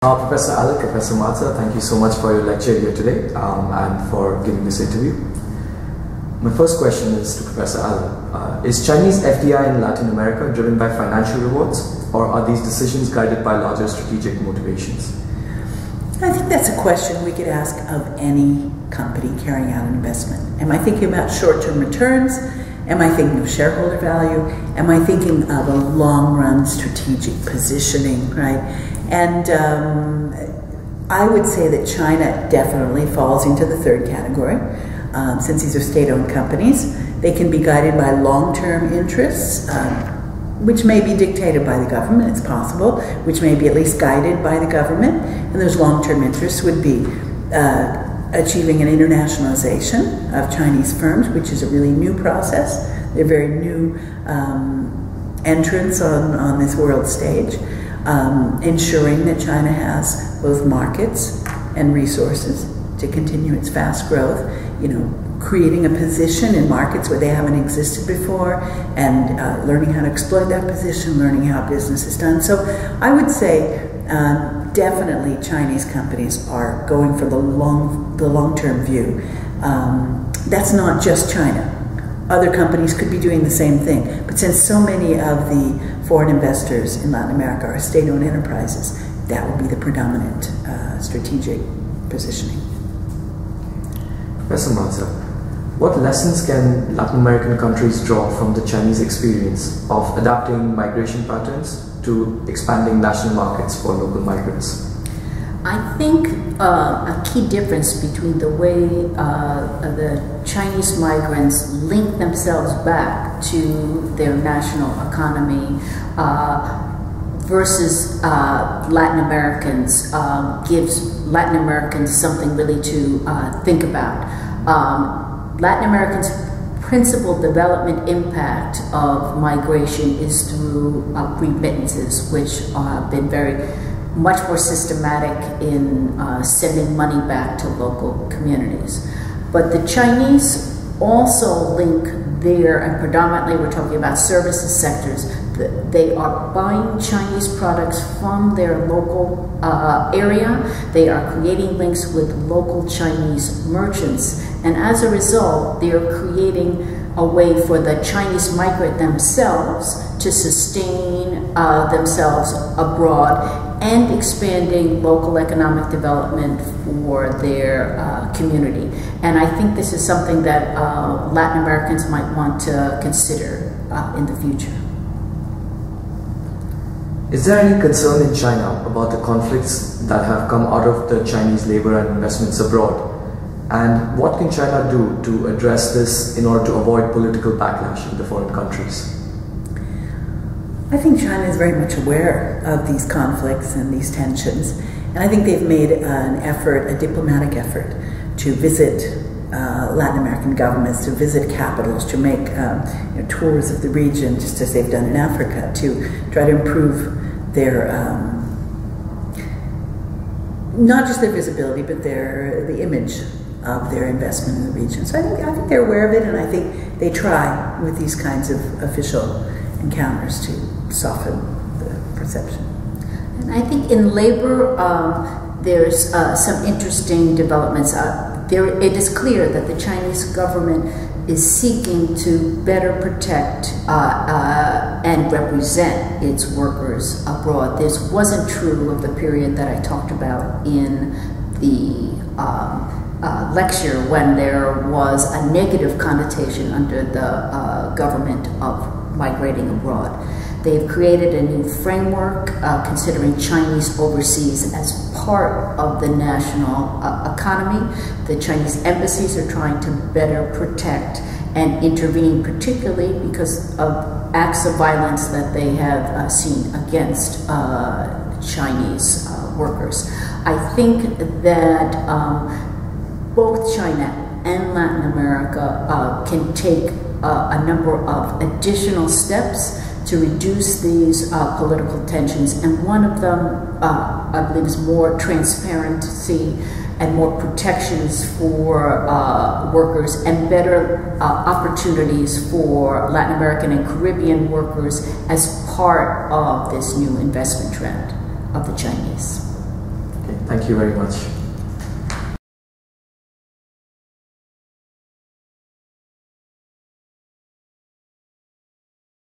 Professor Allard, Professor Mazza, thank you so much for your lecture here today and for giving this interview. My first question is to Professor Allard. Is Chinese FDI in Latin America driven by financial rewards, or are these decisions guided by larger strategic motivations? I think that's a question we could ask of any company carrying out an investment. Am I thinking about short-term returns? Am I thinking of shareholder value? Am I thinking of a long-run strategic positioning, right? And I would say that China definitely falls into the third category. Since these are state-owned companies, they can be guided by long-term interests, which may be dictated by the government, it's possible, which may be at least guided by the government. And those long-term interests would be achieving an internationalization of Chinese firms, which is a really new process. They're very new entrants on this world stage. Ensuring that China has both markets and resources to continue its fast growth, creating a position in markets where they haven't existed before, and learning how to exploit that position, learning how business is done. So I would say definitely Chinese companies are going for the long-term view. That's not just China. Other companies could be doing the same thing, but since so many of the foreign investors in Latin America are state-owned enterprises, that will be the predominant strategic positioning. Professor Mazza, what lessons can Latin American countries draw from the Chinese experience of adapting migration patterns to expanding national markets for local migrants? I think a key difference between the way the Chinese migrants link themselves back to their national economy versus Latin Americans gives Latin Americans something really to think about. Latin Americans' principal development impact of migration is through remittances, which have been much more systematic in sending money back to local communities. But the Chinese also link their, and predominantly we're talking about services sectors, they are buying Chinese products from their local area. They are creating links with local Chinese merchants. And as a result, they are creating a way for the Chinese migrant themselves to sustain themselves abroad and expanding local economic development for their community. And I think this is something that Latin Americans might want to consider in the future. Is there any concern in China about the conflicts that have come out of the Chinese labor and investments abroad? And what can China do to address this in order to avoid political backlash in the foreign countries? I think China is very much aware of these conflicts and these tensions, and I think they've made an effort, a diplomatic effort, to visit Latin American governments, to visit capitals, to make tours of the region, just as they've done in Africa, to try to improve their, not just their visibility, but the image of their investment in the region. So I think they're aware of it, and I think they try with these kinds of official encounters to soften the perception. And I think in labor, there's some interesting developments. It is clear that the Chinese government is seeking to better protect and represent its workers abroad. This wasn't true of the period that I talked about in the lecture, when there was a negative connotation under the government of migrating abroad. They've created a new framework considering Chinese overseas as part of the national economy. The Chinese embassies are trying to better protect and intervene, particularly because of acts of violence that they have seen against Chinese workers. I think that both China and Latin America can take a number of additional steps to reduce these political tensions, and one of them, I believe, is more transparency and more protections for workers and better opportunities for Latin American and Caribbean workers as part of this new investment trend of the Chinese. Okay, thank you very much.